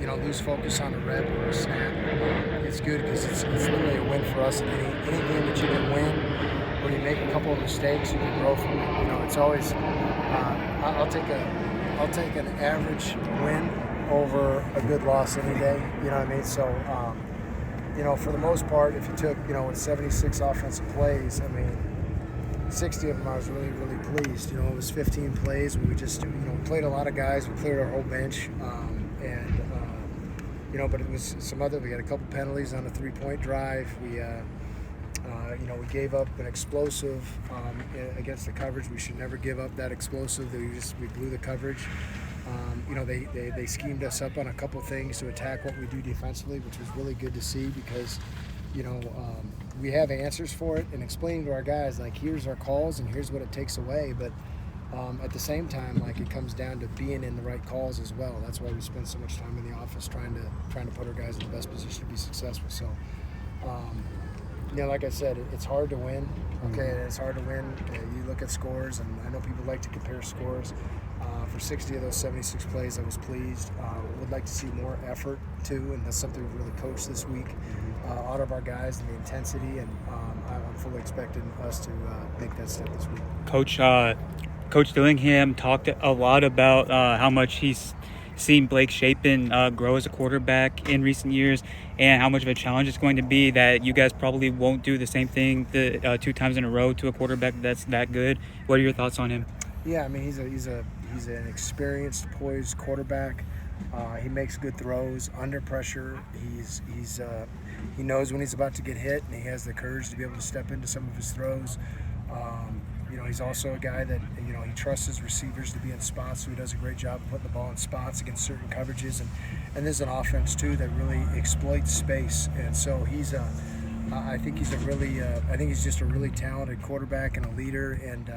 lose focus on a rep or a snap, it's good because it's literally a win for us. Any game that you can win, where you make a couple of mistakes, you can grow from it. It's always I'll take an average win over a good loss any day. You know what I mean? So, for the most part, if you took, with 76 offensive plays, 60 of them I was really, really pleased. It was 15 plays where we just, played a lot of guys. We cleared our whole bench. But it was some other, we had a couple penalties on a 3-point drive. We gave up an explosive against the coverage. We should never give up that explosive. We blew the coverage. They schemed us up on a couple things to attack what we do defensively, which was really good to see because, we have answers for it, and explaining to our guys, like, here's our calls and here's what it takes away. But at the same time, like, it comes down to being in the right calls as well. That's why we spend so much time in the office trying to put our guys in the best position to be successful. So, like I said, it's hard to win. Okay, it's hard to win. You look at scores, and I know people like to compare scores. For 60 of those 76 plays, I was pleased. Would like to see more effort too, and that's something we've really coached this week out of our guys, and the intensity. And I'm fully expecting us to make that step this week. Coach Dillingham talked a lot about how much he's seen Blake Shapen grow as a quarterback in recent years, and how much of a challenge it's going to be that you guys probably won't do the same thing 2 times in a row to a quarterback that's that good. What are your thoughts on him? Yeah, he's an experienced, poised quarterback. He makes good throws under pressure. He knows when he's about to get hit, and he has the courage to be able to step into some of his throws. He's also a guy that, he trusts his receivers to be in spots, so he does a great job of putting the ball in spots against certain coverages. And there's an offense, too, that really exploits space. And so I think he's just a really talented quarterback and a leader, and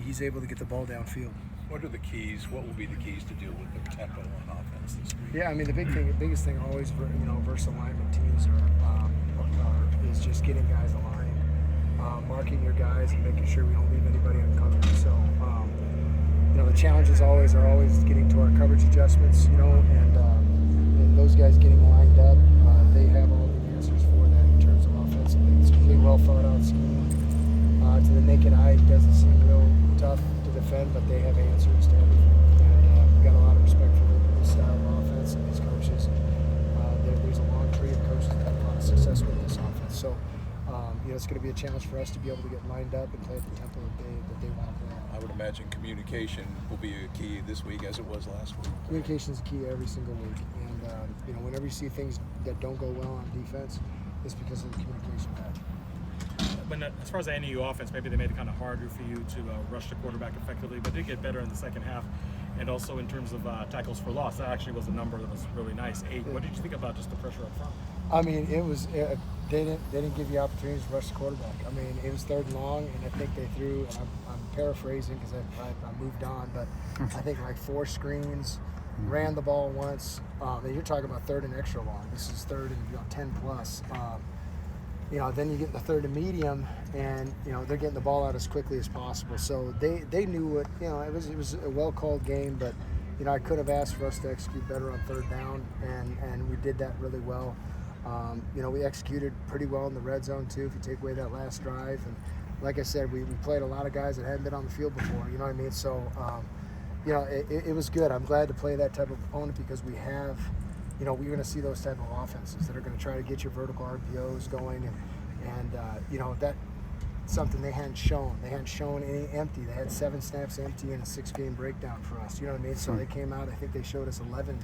he's able to get the ball downfield. What are the keys? What will be the keys to deal with the tempo on offense this week? Yeah, the biggest thing always, versus alignment teams is just getting guys aligned, marking your guys, and making sure we don't leave anybody uncovered. So, the challenges are always getting to our coverage adjustments, and those guys getting lined up. They have all the answers for that in terms of offensively. It's a really well thought out scheme. To the naked eye, it doesn't seem real tough to defend, but they have answers to everything. And we've got a lot of respect for the style of offense and these coaches. There's a long tree of coaches that have a lot of success with this offense. So, it's going to be a challenge for us to be able to get lined up and play at the tempo that they want to play. I would imagine communication will be a key this week as it was last week. Communication is key every single week. And, whenever you see things that don't go well on defense, it's because of the communication part. As far as the NEU offense, maybe they made it kind of harder for you to rush the quarterback effectively, but did get better in the second half. And also in terms of tackles for loss, that actually was a number that was really nice, 8. What did you think about just the pressure up front? They didn't give you opportunities to rush the quarterback. It was 3rd and long, and I think they threw, and I'm paraphrasing because I moved on, but I think like 4 screens, ran the ball once. You're talking about 3rd and extra long. This is 3rd and 10 plus. Then you get the 3rd and medium, and they're getting the ball out as quickly as possible. So they knew what it was a well called game, but I could have asked for us to execute better on 3rd down, and we did that really well. We executed pretty well in the red zone too. If you take away that last drive, and like I said, we played a lot of guys that hadn't been on the field before. You know what I mean? So it was good. I'm glad to play that type of opponent because we have. We're going to see those type of offenses that are going to try to get your vertical RPOs going, and that's something they hadn't shown. They hadn't shown any empty. They had 7 snaps empty in a 6-game breakdown for us. You know what I mean? So they came out. I think they showed us 11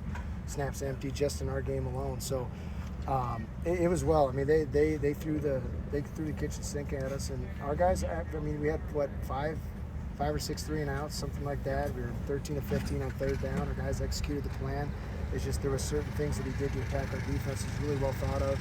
snaps empty just in our game alone. So it was well. They threw the kitchen sink at us, and our guys. We had 5 or 6 3-and-outs, something like that. We were 13 of 15 on 3rd down. Our guys executed the plan. It's just there were certain things that he did to attack our defense. It's really well thought of.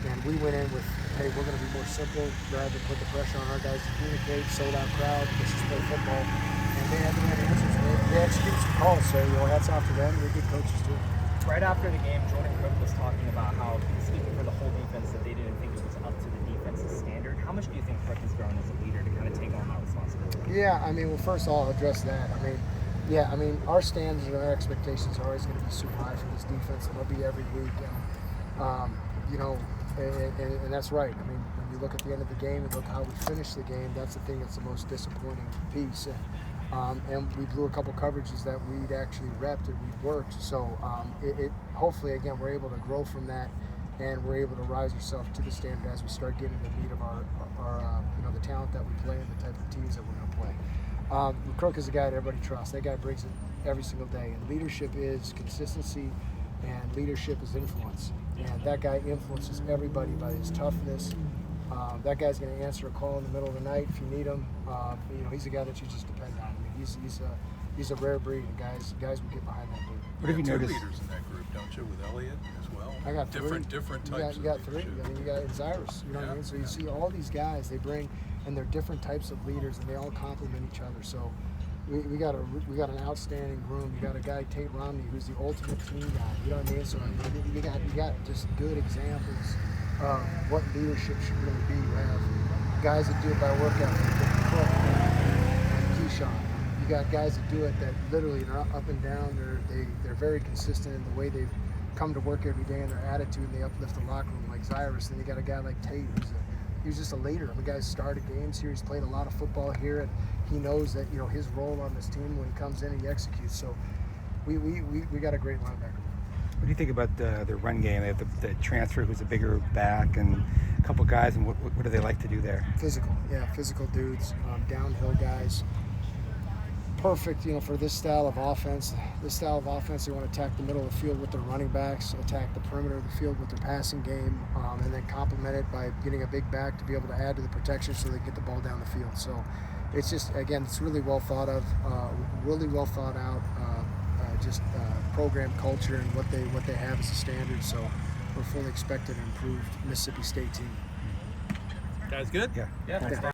And we went in with, hey, we're going to be more simple, rather than put the pressure on our guys to communicate, sold out crowd, let's just play football. And they had the answers. They executed some calls, so hats off to them. They're good coaches too. Right after the game, Jordan Cook was talking about how, speaking for the whole defense, that they didn't think it was up to the defense's standard. How much do you think Cook has grown as a leader to kind of take on that responsibility? Yeah, well, first of all, I'll address that. Yeah, I mean, our standards and our expectations are always going to be super high for this defense, and they'll be every week. And you know, and that's right. I mean, when you look at the end of the game and look how we finished the game, that's the thing that's the most disappointing piece. And we blew a couple coverages that we'd actually repped and we'd worked. So hopefully, again, we're able to grow from that, and we're able to rise ourselves to the standard as we start getting the meat of our the talent that we play and the type of teams that we're going to play. McCrook is a guy that everybody trusts. That guy brings it every single day. And leadership is consistency, and leadership is influence. And that guy influences everybody by his toughness. That guy's going to answer a call in the middle of the night if you need him. He's a guy that you just depend on. I mean, he's a rare breed, and guys will get behind that dude. What have you noticed? Leaders in that group, don't you, with Elliott as well? I got different types. You got three. I mean, you got Cyrus. You know what I mean? So you see all these guys they bring, and they're different types of leaders, and they all complement each other. So we got an outstanding room. You got a guy, Tate Romney, who's the ultimate team guy. You know what I mean? So you got just good examples of what leadership should really be. You have guys that do it by work ethic, like Cook and Keyshawn. You got guys that do it that literally are up and down. They're very consistent in the way they come to work every day and their attitude, and they uplift the locker room like Cyrus. Then you got a guy like Tate he's just a leader. The guy's started games here. He's played a lot of football here, and he knows that his role on this team when he comes in, he executes. So we got a great linebacker. What do you think about the run game? They have the transfer who's a bigger back and a couple guys, and what do they like to do there? Physical dudes, downhill guys. Perfect, for this style of offense. This style of offense, they want to attack the middle of the field with their running backs, attack the perimeter of the field with their passing game, and then complement it by getting a big back to be able to add to the protection so they get the ball down the field. So it's just, again, it's really well thought of, really well thought out, program culture and what they have as a standard. So we're fully expected an improved Mississippi State team. Guys, good? Yeah. Yeah.